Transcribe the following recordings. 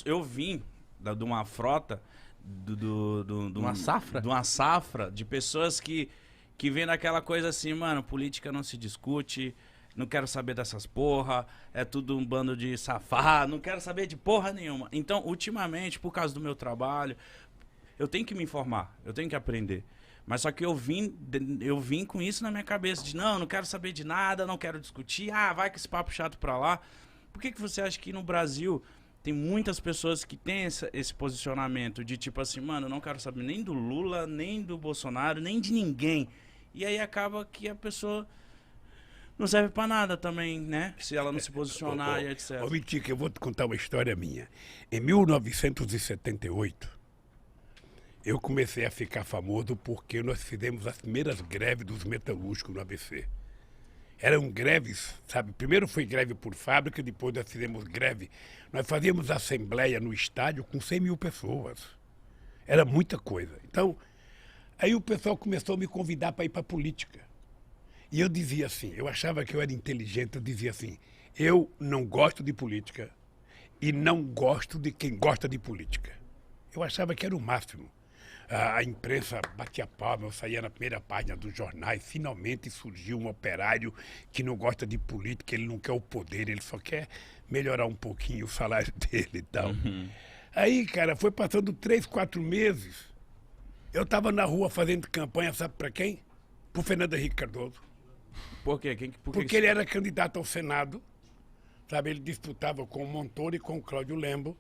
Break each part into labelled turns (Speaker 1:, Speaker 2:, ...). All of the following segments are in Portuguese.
Speaker 1: Eu vim de uma frota,
Speaker 2: Uma safra?
Speaker 1: de uma safra de pessoas que vem naquela coisa assim, mano, política não se discute, não quero saber dessas porra, é tudo um bando de safado, não quero saber de porra nenhuma. Então, ultimamente, por causa do meu trabalho, eu tenho que me informar, eu tenho que aprender. Mas só que eu vim com isso na minha cabeça, de não quero saber de nada, não quero discutir, vai com esse papo chato pra lá. Por que você acha que no Brasil tem muitas pessoas que têm esse posicionamento de tipo assim, mano, eu não quero saber nem do Lula, nem do Bolsonaro, nem de ninguém. E aí acaba que a pessoa não serve pra nada também, né? Se ela não se posicionar e etc.
Speaker 3: Ô, Mitica, eu vou te contar uma história minha. Em 1978, eu comecei a ficar famoso porque nós fizemos as primeiras greves dos metalúrgicos no ABC. Eram greves, sabe? Primeiro foi greve por fábrica, depois nós fizemos greve. Nós fazíamos assembleia no estádio com 100 mil pessoas. Era muita coisa. Então, aí o pessoal começou a me convidar para ir para a política. E eu dizia assim, eu achava que eu era inteligente, eu dizia assim, eu não gosto de política e não gosto de quem gosta de política. Eu achava que era o máximo. A imprensa batia palma, eu saía na primeira página dos jornais, finalmente surgiu um operário que não gosta de política, ele não quer o poder, ele só quer melhorar um pouquinho o salário dele e tal. Aí, cara, foi passando 3, 4 meses, eu estava na rua fazendo campanha, sabe para quem? Pro Fernando Henrique Cardoso.
Speaker 1: Por quê?
Speaker 3: Porque ele era candidato ao Senado, sabe? Ele disputava com o Montoro e com o Cláudio Lembo.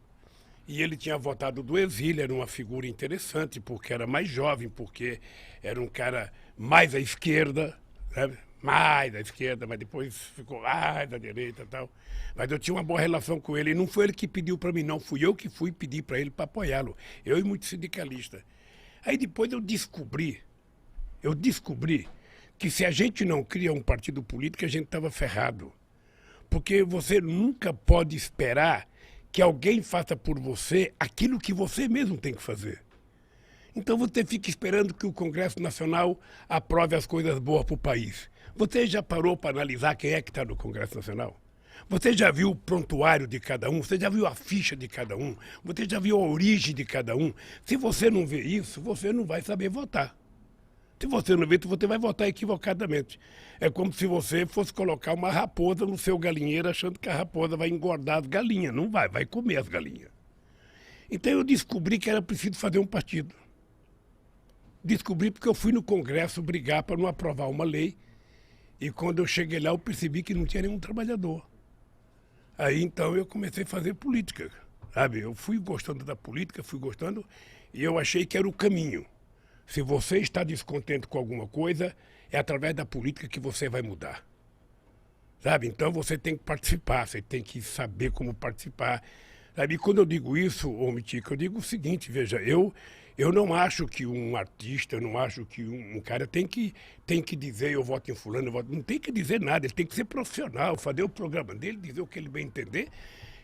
Speaker 3: E ele tinha votado do exílio, era uma figura interessante, porque era mais jovem, porque era um cara mais à esquerda, sabe? Mais à esquerda, mas depois ficou mais à direita e tal. Mas eu tinha uma boa relação com ele, e não foi ele que pediu para mim, não. Fui eu que fui pedir para ele para apoiá-lo. Eu e muitos sindicalistas. Aí depois eu descobri que se a gente não cria um partido político, a gente estava ferrado. Porque você nunca pode esperar que alguém faça por você aquilo que você mesmo tem que fazer. Então você fica esperando que o Congresso Nacional aprove as coisas boas para o país. Você já parou para analisar quem é que está no Congresso Nacional? Você já viu o prontuário de cada um? Você já viu a ficha de cada um? Você já viu a origem de cada um? Se você não vê isso, você não vai saber votar. Se você não vê, você vai votar equivocadamente. É como se você fosse colocar uma raposa no seu galinheiro achando que a raposa vai engordar as galinhas. Não vai, vai comer as galinhas. Então eu descobri que era preciso fazer um partido. Descobri porque eu fui no Congresso brigar para não aprovar uma lei. E quando eu cheguei lá, eu percebi que não tinha nenhum trabalhador. Aí então eu comecei a fazer política, sabe? Eu fui gostando da política, fui gostando, e eu achei que era o caminho. Se você está descontente com alguma coisa, é através da política que você vai mudar. Sabe? Então você tem que participar, você tem que saber como participar. Sabe? E quando eu digo isso, ô Mitica, eu digo o seguinte, veja, eu não acho que um artista, eu não acho que um cara tem que dizer eu voto em fulano, eu voto... Não tem que dizer nada, ele tem que ser profissional, fazer o programa dele, dizer o que ele bem entender.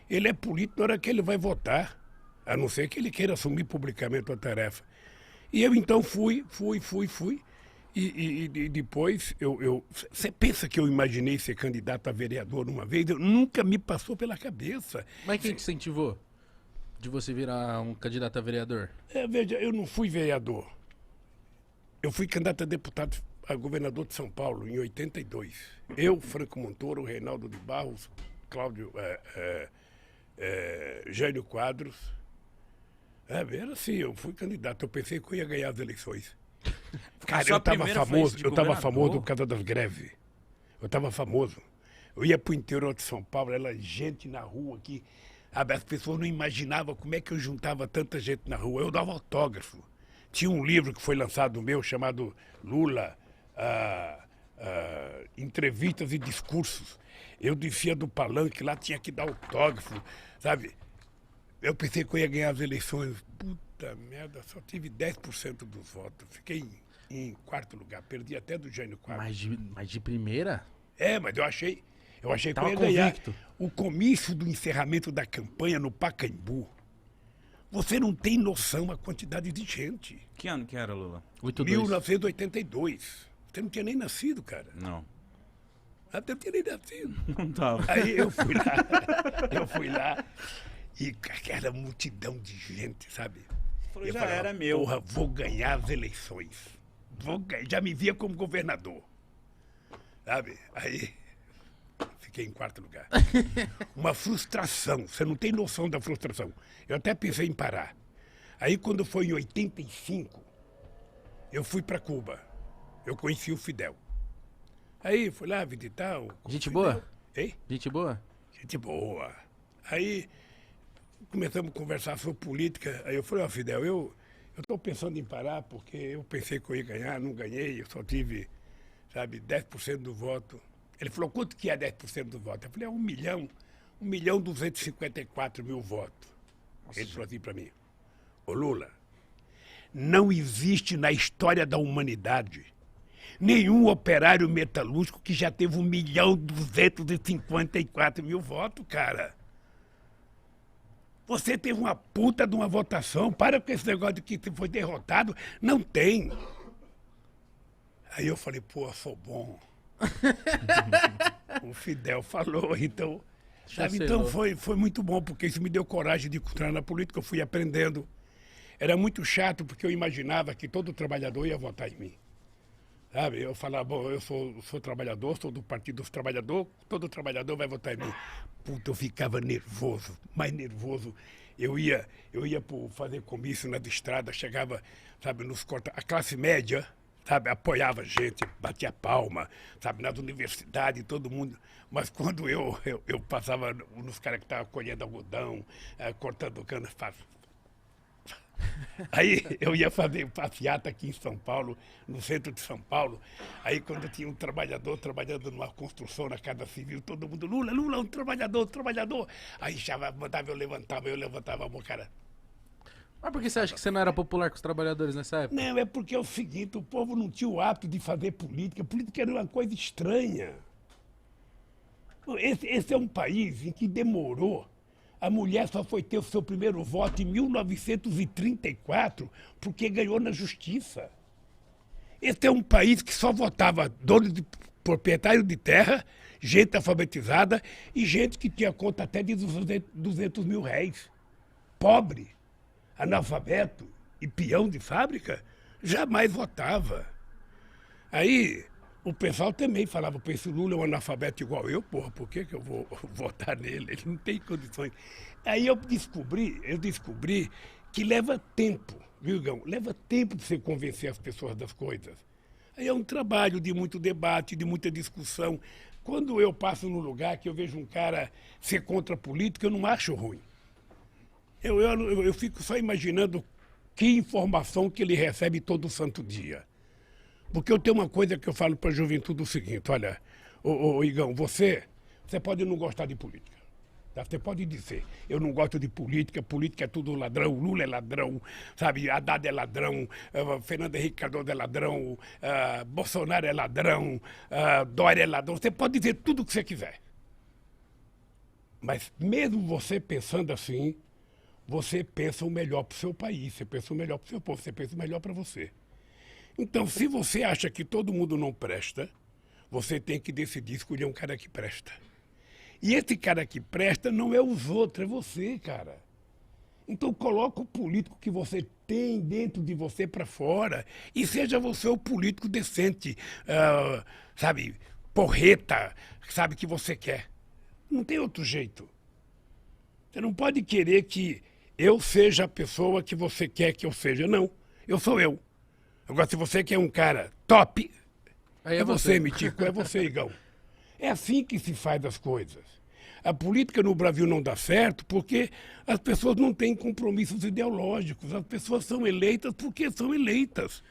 Speaker 3: Ele é político na hora que ele vai votar, a não ser que ele queira assumir publicamente a tarefa. E eu então fui. E depois, você pensa que eu imaginei ser candidato a vereador uma vez? Nunca me passou pela cabeça.
Speaker 2: Mas quem te incentivou de você virar um candidato a vereador?
Speaker 3: Veja, eu não fui vereador. Eu fui candidato a deputado a governador de São Paulo em 82. Eu, Franco Montoro, Reinaldo de Barros, Cláudio, Jânio Quadros. Era assim, eu fui candidato, eu pensei que eu ia ganhar as eleições. Cara, eu estava famoso por causa das greves. Eu estava famoso. Eu ia para o interior de São Paulo, era gente na rua aqui. As pessoas não imaginavam como é que eu juntava tanta gente na rua. Eu dava autógrafo. Tinha um livro que foi lançado meu chamado Lula, Entrevistas e Discursos. Eu descia do palanque, lá tinha que dar autógrafo, sabe? Eu pensei que eu ia ganhar as eleições. Puta merda, só tive 10% dos votos. Fiquei em quarto lugar. Perdi até do Jânio Quadros.
Speaker 2: Mas de primeira?
Speaker 3: Mas eu achei que eu
Speaker 2: Tava
Speaker 3: ia ganhar.
Speaker 2: convicto.
Speaker 3: O comício do encerramento da campanha no Pacaembu. Você não tem noção a quantidade de gente.
Speaker 1: Que ano que era, Lula?
Speaker 2: 82.
Speaker 3: 1982. Você não tinha nem nascido, cara.
Speaker 1: Não.
Speaker 3: Até eu tinha nem nascido.
Speaker 1: Não tava.
Speaker 3: Aí eu fui lá. E aquela multidão de gente, sabe?
Speaker 1: Falou,
Speaker 3: Eu
Speaker 1: já
Speaker 3: falava,
Speaker 1: era meu.
Speaker 3: porra, vou ganhar as eleições. Já me via como governador. Sabe? Aí fiquei em quarto lugar. Uma frustração, você não tem noção da frustração. Eu até pensei em parar. Aí quando foi em 85, eu fui para Cuba. Eu conheci o Fidel. Aí fui lá visitar o
Speaker 2: Gente
Speaker 3: Fidel.
Speaker 2: boa?
Speaker 3: Hein?
Speaker 2: Gente boa?
Speaker 3: Gente boa. Aí começamos a conversar sobre política. Aí eu falei, ó, Fidel, eu estou pensando em parar porque eu pensei que eu ia ganhar, não ganhei, eu só tive, sabe, 10% do voto. Ele falou, quanto que é 10% do voto? Eu falei, é 1.254.000 votos. Ele falou assim para mim, ô Lula, não existe na história da humanidade nenhum operário metalúrgico que já teve 1.254.000 votos, cara. Você teve uma puta de uma votação, para com esse negócio de que você foi derrotado. Não tem. Aí eu falei, pô, sou bom. O Fidel falou, então... Sabe, então foi muito bom, porque isso me deu coragem de entrar na política, eu fui aprendendo. Era muito chato, porque eu imaginava que todo trabalhador ia votar em mim. Sabe, eu falava, bom, eu sou trabalhador, sou do Partido dos Trabalhadores, todo trabalhador vai votar em mim. Puta, eu ficava nervoso, mais nervoso. Eu ia fazer comício nas estradas, chegava, sabe, nos corta. A classe média, sabe, apoiava a gente, batia palma, sabe, nas universidades, todo mundo. Mas quando eu passava nos caras que estavam colhendo algodão, cortando cana, aí eu ia fazer passeata aqui em São Paulo, no centro de São Paulo. Aí quando tinha um trabalhador trabalhando numa construção na Casa Civil, todo mundo, Lula, Lula, um trabalhador. Aí já mandava, eu levantava a mão, cara.
Speaker 2: Mas por que você acha que você não era popular com os trabalhadores nessa época?
Speaker 3: Não, é porque é o seguinte, o povo não tinha o hábito de fazer política. Política era uma coisa estranha. Esse é um país em que demorou. A mulher só foi ter o seu primeiro voto em 1934, porque ganhou na justiça. Esse é um país que só votava dono de proprietário de terra, gente alfabetizada e gente que tinha conta até de 200 mil réis. Pobre, analfabeto e peão de fábrica, jamais votava. Aí o pessoal também falava, pô, esse Lula é um analfabeto igual eu, porra, por que eu vou votar nele? Ele não tem condições. Aí eu descobri que leva tempo, viu, Gão? Leva tempo de você convencer as pessoas das coisas. Aí é um trabalho de muito debate, de muita discussão. Quando eu passo num lugar que eu vejo um cara ser contra a política, eu não acho ruim. Eu fico só imaginando que informação que ele recebe todo santo dia. Porque eu tenho uma coisa que eu falo para a juventude o seguinte, olha, ô Igão, você pode não gostar de política. Tá? Você pode dizer, eu não gosto de política, política é tudo ladrão, Lula é ladrão, sabe, Haddad é ladrão, Fernando Henrique Cardoso é ladrão, Bolsonaro é ladrão, Dória é ladrão. Você pode dizer tudo o que você quiser. Mas mesmo você pensando assim, você pensa o melhor para o seu país, você pensa o melhor para o seu povo, você pensa o melhor para você. Então, se você acha que todo mundo não presta, você tem que decidir escolher um cara que presta. E esse cara que presta não é os outros, é você, cara. Então, coloca o político que você tem dentro de você para fora e seja você o político decente, sabe, porreta, sabe, que você quer. Não tem outro jeito. Você não pode querer que eu seja a pessoa que você quer que eu seja. Não, eu sou eu. Agora, se você quer um cara top,
Speaker 2: Aí
Speaker 3: é você, Mitico, é você, Igão. É assim que se faz as coisas. A política no Brasil não dá certo porque as pessoas não têm compromissos ideológicos. As pessoas são eleitas porque são eleitas.